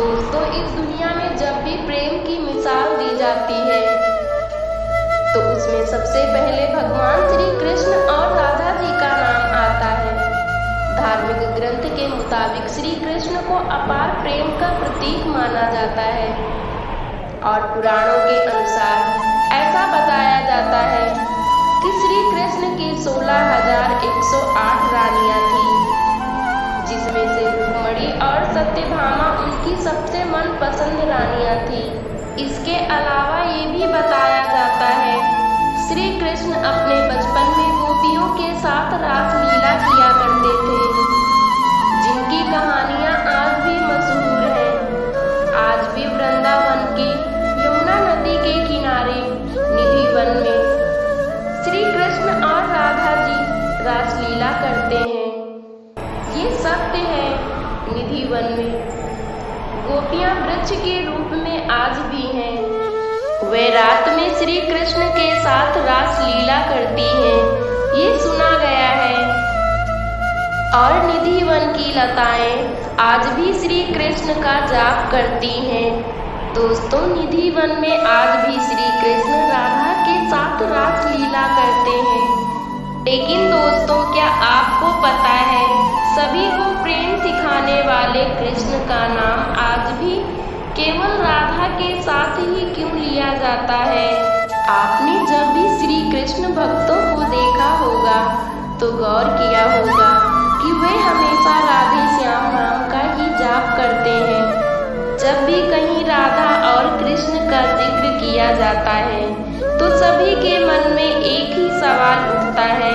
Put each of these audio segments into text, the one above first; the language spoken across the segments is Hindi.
दोस्तों, इस दुनिया में जब भी प्रेम की मिसाल दी जाती है तो उसमें सबसे पहले भगवान श्री कृष्ण और राधा जी का नाम आता है। धार्मिक ग्रंथ के मुताबिक श्री कृष्ण को अपार प्रेम का प्रतीक माना जाता है और पुराणों के अनुसार ऐसा बताया जाता है कि श्री कृष्ण की 16,108 रानियां थीं, जिसमें से रुक्मणी और सत्यभामा उनकी सबसे मनपसंद रानियां थीं। इसके अलावा ये भी बताया जाता है श्री कृष्ण अपने बचपन में गोपियों के साथ रासलीला किया करते थे, जिनकी कहानियां आज भी मशहूर हैं। आज भी वृंदावन के यमुना नदी के किनारे निधि वन में श्री कृष्ण और राधा जी रासलीला करते हैं। ये सत्य है, निधि वन में गोपियां वृक्ष के रूप में आज भी हैं। वे रात में श्री कृष्ण के साथ रासलीला करती हैं, ये सुना गया है। और निधि वन की लताएं आज भी श्री कृष्ण का जाप करती हैं। दोस्तों, निधि वन में आज भी श्री कृष्ण राधा के साथ रासलीला करते हैं। लेकिन दोस्तों, क्या आपको पता है सभी को प्रेम सिखाने वाले कृष्ण का नाम आज भी केवल राधा के साथ ही क्यों लिया जाता है? आपने जब भी श्री कृष्ण भक्तों को देखा होगा तो गौर किया होगा कि वे हमेशा राधे श्याम नाम का ही जाप करते हैं। जब भी कहीं राधा और कृष्ण का जिक्र किया जाता है तो सभी के मन में एक ही सवाल उठता है,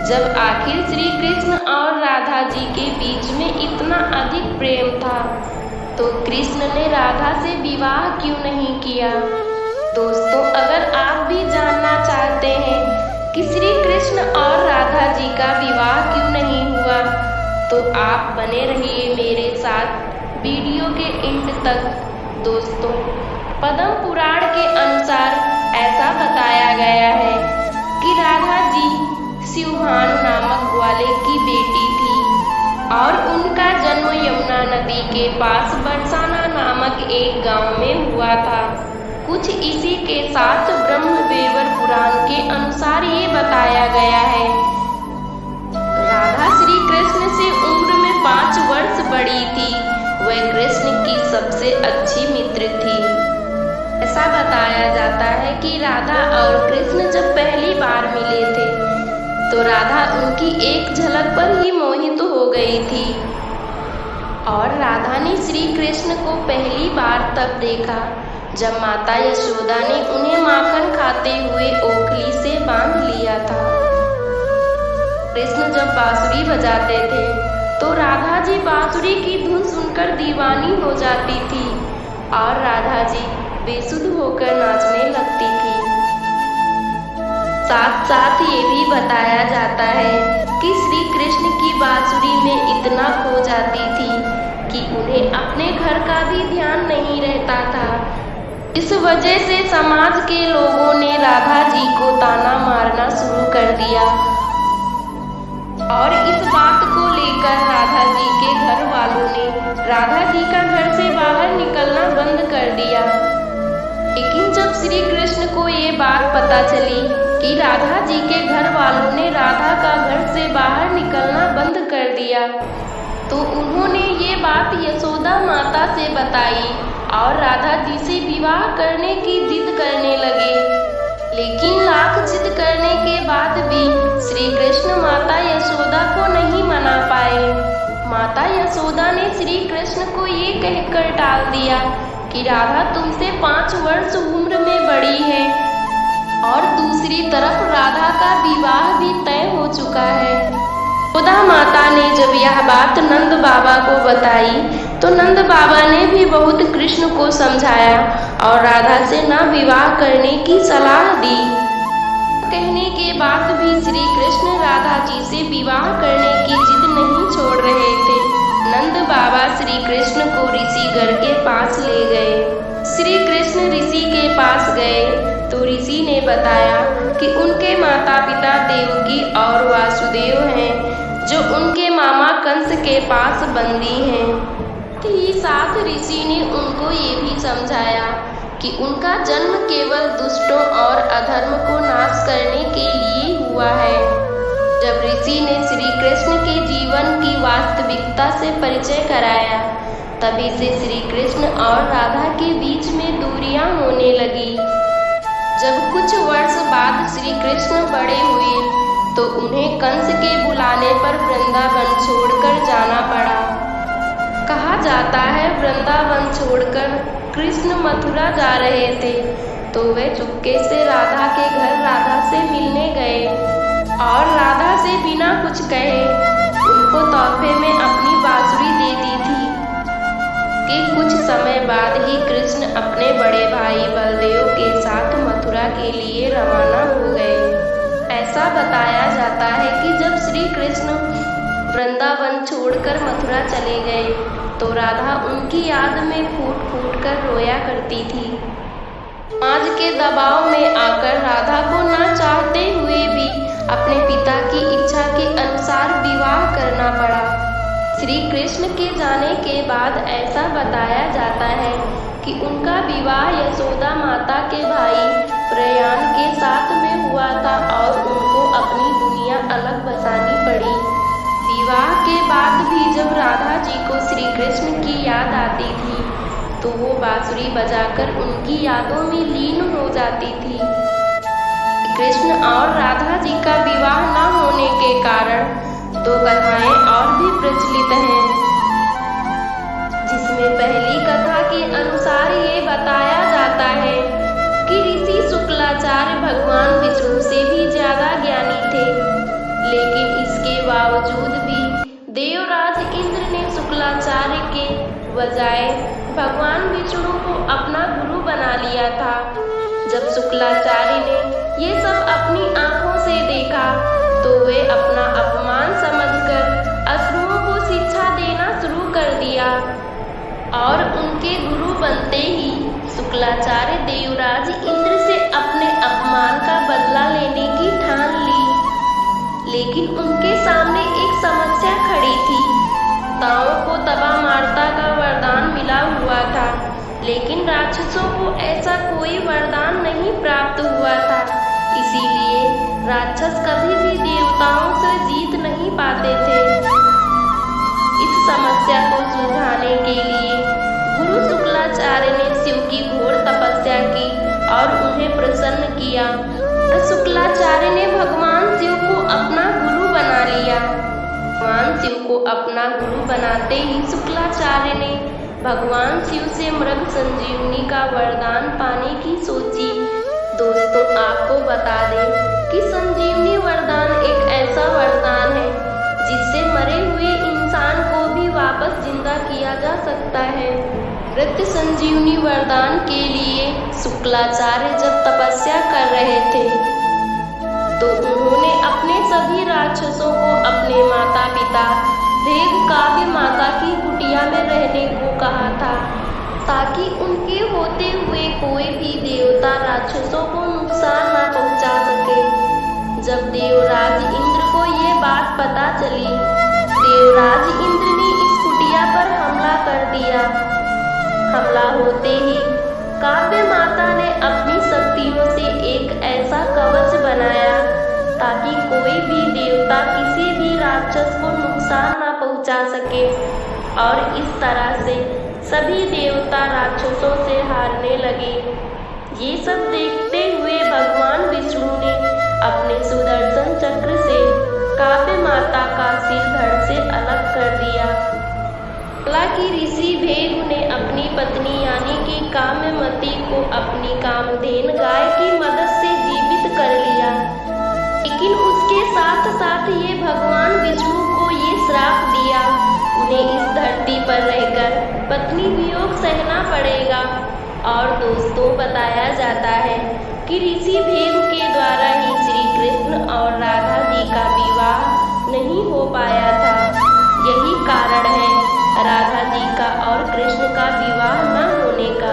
जब आखिर श्री कृष्ण और राधा जी के बीच में इतना अधिक प्रेम था तो कृष्ण ने राधा से विवाह क्यों नहीं किया? दोस्तों, अगर आप भी जानना चाहते हैं कि श्री कृष्ण और राधा जी का विवाह क्यों नहीं हुआ तो आप बने रहिए मेरे साथ वीडियो के एंड तक। दोस्तों, पद्म पुराण के अनुसार ऐसा बताया गया है कि राधा जी शिवभानु नामक ग्वाले की बेटी थी और उनका जन्म यमुना नदी के पास बरसाना नामक एक गांव में हुआ था। कुछ इसी के साथ ब्रह्मवैवर्त पुराण के अनुसार ये बताया गया है। राधा श्री कृष्ण से उम्र में 5 वर्ष बड़ी थी। वह कृष्ण की सबसे अच्छी मित्र थी। ऐसा बताया जाता है कि राधा और कृष्ण जब पहली बार मिले थे तो राधा उनकी एक झलक पर ही मोहित हो गई थी और राधा ने श्री कृष्ण को पहली बार तब देखा जब माता यशोदा ने उन्हें माखन खाते हुए ओखली से बांध लिया था। कृष्ण जब बांसुरी बजाते थे तो राधा जी बांसुरी की धुन सुनकर दीवानी हो जाती थी और राधा जी बेसुध होकर नाचने लगती थी। साथ साथ ये भी बताया जाता है कि श्री कृष्ण की बांसुरी में इतना खो जाती थी कि उन्हें अपने घर का भी ध्यान नहीं रहता था। इस वजह से समाज के लोगों ने राधा जी को ताना मारना शुरू कर दिया और इस बात को लेकर राधा जी के घर वालों ने राधा जी का घर से बाहर निकलना बंद कर दिया। लेकिन जब श्री कृष्ण को ये बात पता चली कि राधा जी के घर वालों ने राधा का घर से बाहर निकलना बंद कर दिया तो उन्होंने ये बात यशोदा माता से बताई और राधा जी से विवाह करने की जिद करने लगे। लेकिन लाख जिद करने के बाद भी श्री कृष्ण माता यशोदा को नहीं मना पाए। माता यशोदा ने श्री कृष्ण को ये कहकर टाल दिया कि राधा तुमसे 5 वर्ष उम्र में बड़ी है और दूसरी तरफ राधा का विवाह भी तय हो चुका है। यशोदा माता ने जब यह बात नंद बाबा को बताई तो नंद बाबा ने भी बहुत कृष्ण को समझाया और राधा से न विवाह करने की सलाह दी। कहने के बाद भी श्री कृष्ण राधा जी से विवाह करने की जिद नहीं छोड़ रहे थे। नंद बाबा श्री कृष्ण को ऋषिगढ़ के पास ले गए। श्री कृष्ण ऋषि के पास गए तो ऋषि ने बताया कि उनके माता पिता देवकी और वासुदेव हैं जो उनके मामा कंस के पास बंदी हैं। ही साथ ऋषि ने उनको ये भी समझाया कि उनका जन्म केवल दुष्टों और अधर्म को नाश करने के लिए हुआ है। जब ऋषि ने श्री कृष्ण के जीवन की वास्तविकता से परिचय कराया, तभी से श्री कृष्ण और राधा के बीच में दूरियां होने लगी। जब कुछ वर्ष बाद श्री कृष्ण बड़े हुए तो उन्हें कंस के बुलाने पर वृंदावन छोड़कर जाना पड़ा। कहा जाता है वृंदावन छोड़कर कृष्ण मथुरा जा रहे थे तो वे चुपके से राधा के घर राधा से मिलने गए और राधा से बिना कुछ कहे उनको तोहफे में अपनी बांसुरी दे दी थी कि कुछ समय बाद ही कृष्ण अपने बड़े भाई बलदेव के साथ मथुरा के लिए रवाना हो गए। ऐसा बताया जाता है कि जब श्री कृष्ण वृंदावन छोड़कर मथुरा चले गए तो राधा उनकी याद में फूट फूट कर रोया करती थी। समाज के दबाव में आकर राधा को न चाहते हुए भी अपने पिता की इच्छा के अनुसार विवाह करना पड़ा। श्री कृष्ण के जाने के बाद ऐसा बताया जाता है कि उनका विवाह यशोदा माता के भाई प्रयाण के साथ में हुआ था और उनको अपनी दुनिया अलग बसानी पड़ी। विवाह के बाद भी जब राधा जी को श्री कृष्ण की याद आती थी तो वो बांसुरी बजाकर उनकी यादों में लीन हो जाती थी। कृष्ण और राधा जी का विवाह न होने के कारण दो कथाएं और भी प्रचलित हैं, जिसमें पहली कथा के अनुसार ये बताया जाता है कि ऋषि शुक्लाचार्य भगवान विष्णु से भी ज्यादा ज्ञानी थे, लेकिन इसके बावजूद भी देवराज इंद्र ने शुक्लाचार्य के बजाय भगवान विष्णु को अपना गुरु बना लिया था। जब शुक्लाचार्य ने ये सब अपनी आंखों से देखा तो वे अपना अपमान समझकर असुरों को शिक्षा देना शुरू कर दिया और उनके गुरु बनते ही शुक्लाचार्य देवराज इंद्र से अपने अपमान का बदला लेने की ठान ली। लेकिन उनके सामने एक समस्या खड़ी थी। दाओं को तबा मारता का वरदान मिला हुआ था, लेकिन राक्षसों को ऐसा कोई वरदान नहीं प्राप्त हुआ था। इसीलिए राक्षस कभी भी देवताओं से जीत नहीं पाते थे। इस समस्या को सुलझाने के लिए गुरु शुक्लाचार्य ने शिव की घोर तपस्या की और उन्हें प्रसन्न किया। शुक्लाचार्य ने भगवान शिव को अपना गुरु बना लिया। भगवान शिव को अपना गुरु बनाते ही शुक्लाचार्य ने भगवान शिव से मृग संजीवनी का वरदान पाने की सोची। दोस्तों, आपको बता दें कि संजीवनी वरदान एक ऐसा वरदान है जिससे मरे हुए इंसान को भी वापस जिंदा किया जा सकता है। मृत संजीवनी वरदान के लिए शुक्लाचार्य जब तपस्या कर रहे थे तो उन्होंने अपने सभी राक्षसों को अपने माता पिता देव काव्य माता की कुटिया में रहने को कहा था, ताकि उनके होते हुए कोई भी देवता राक्षसों को नुकसान न पहुंचा सके। जब देवराज इंद्र को ये बात पता चली, देवराज इंद्र ने इस कुटिया पर हमला कर दिया। हमला होते ही काव्य माता ने अपनी शक्तियों से एक ऐसा कवच बनाया ताकि कोई भी देवता किसी भी राक्षस को नुकसान न पहुंचा सके, और इस तरह से सभी देवता राक्षसों से हारने लगे। ये सब देखते हुए भगवान विष्णु ने अपने सुदर्शन चक्र से काव्य माता का सिर धड़ से अलग कर दिया। हालांकि ऋषि भेगु ने अपनी पत्नी यानी कि काम्यमती को अपनी कामधेन गाय की मदद से जीवित कर लिया, लेकिन उसके साथ साथ ये भगवान विष्णु को ये श्राप दिया, उन्हें इस धरती पर रहकर पत्नी वियोग सहना पड़ेगा। और दोस्तों, बताया जाता है कि ऋषि भेगु के द्वारा ही श्री कृष्ण और राधा जी का विवाह नहीं हो पाया था। यही कारण है राधा जी का और कृष्ण का विवाह न होने का।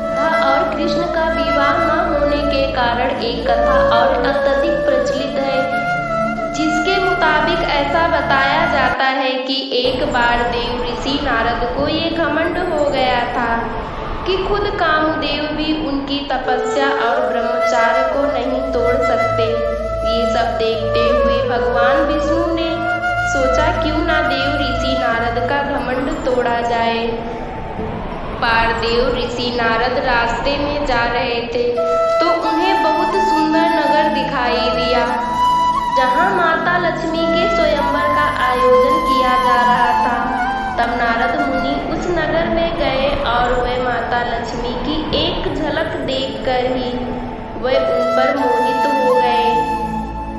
राधा और कृष्ण का विवाह न होने के कारण एक कथा और अत्यधिक प्रचलित है, जिसके मुताबिक ऐसा बताया जाता है कि एक बार देव ऋषि नारद को ये घमंड हो गया था कि खुद कामदेव भी उनकी तपस्या और ब्रह्मचार्य को नहीं तोड़ सकते। ये सब देखते हुए भगवान विष्णु ने सोचा क्यों ना देव ऋषि नारद का घमंड तोड़ा जाए। बार देव ऋषि नारद रास्ते में जा रहे थे तो उन्हें बहुत सुंदर नगर दिखाई दिया जहाँ माता लक्ष्मी के स्वयंवर का आयोजन किया जा रहा था। तब नारद मुनि उस नगर में गए और वे माता लक्ष्मी की एक झलक देखकर ही वे उन पर मोहित हो गए।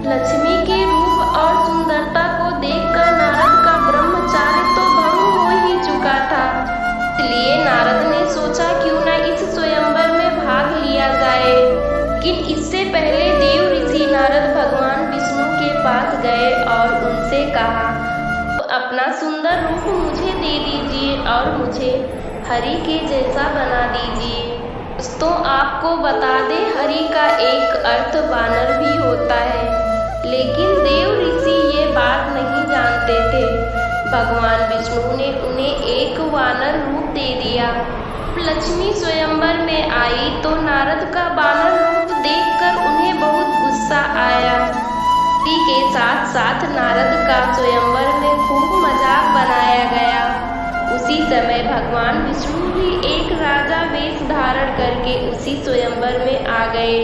लक्ष्मी के रूप और सुंदरता को देखकर नारद का ब्रह्मचार्य तो भंग हो ही चुका था। इसलिए नारद ने सोचा क्यों न इस स्वयंवर में भाग लिया जाए। लेकिन इससे पहले देव ऋषि नारद भगवान विष्णु के पास गए और उनसे कहा, अपना सुंदर रूप मुझे दे दीजिए और मुझे हरि के जैसा बना दीजिए। दोस्तों, आपको बता दे, हरि का एक अर्थ वानर भी होता है, लेकिन देव ऋषि ये बात नहीं जानते थे। भगवान विष्णु ने उन्हें एक वानर रूप दे दिया। लक्ष्मी स्वयंवर में आई तो नारद का वानर रूप देखकर उन्हें बहुत गुस्सा आया। इसी के साथ साथ नारद का स्वयंवर में खूब मजाक बनाया गया। उसी समय भगवान विष्णु भी एक राजा वेश धारण करके उसी स्वयंवर में आ गए।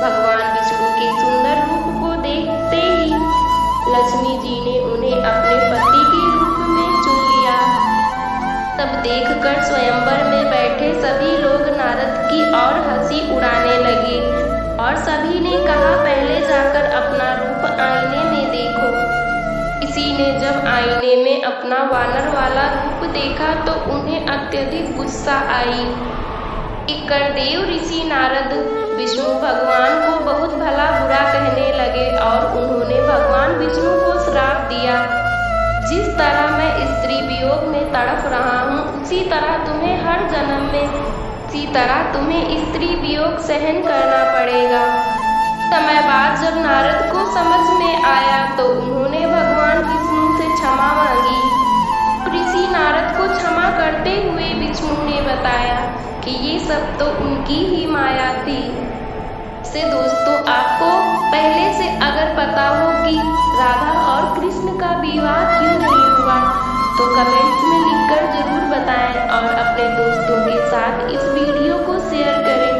भगवान विष्णु के सुंदर रूप को देखते ही लक्ष्मी जी ने उन्हें अपने पति के रूप में चुन लिया। तब देखकर स्वयंवर में बैठे सभी लोग नारद की और हंसी उड़ाने लगे और सभी ने कहा, पहले जाकर अपना रूप आईने में देखो। किसी ने जब आईने में अपना वानर वाला रूप देखा तो उन्हें अत्यधिक गुस्सा आई। देखकर देव ऋषि नारद विष्णु भगवान को बहुत भला बुरा कहने लगे और उन्होंने भगवान विष्णु को श्राप दिया, जिस तरह मैं स्त्री वियोग में तड़प रहा हूँ उसी तरह तुम्हें हर जन्म में इसी तरह तुम्हें स्त्री वियोग सहन करना पड़ेगा। समय बाद जब नारद को समझ में आया तो उन्होंने भगवान विष्णु से क्षमा मांगी। ऋषि नारद को क्षमा करते हुए विष्णु ने बताया कि ये सब तो उनकी ही माया थी। से दोस्तों, आपको पहले से अगर पता हो कि राधा और कृष्ण का विवाह क्यों नहीं हुआ तो कमेंट्स में लिखकर जरूर बताएं और अपने दोस्तों के साथ इस वीडियो को शेयर करें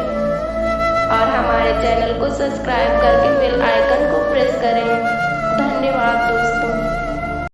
और हमारे चैनल को सब्सक्राइब करके बेल आइकन को प्रेस करें। धन्यवाद दोस्तों।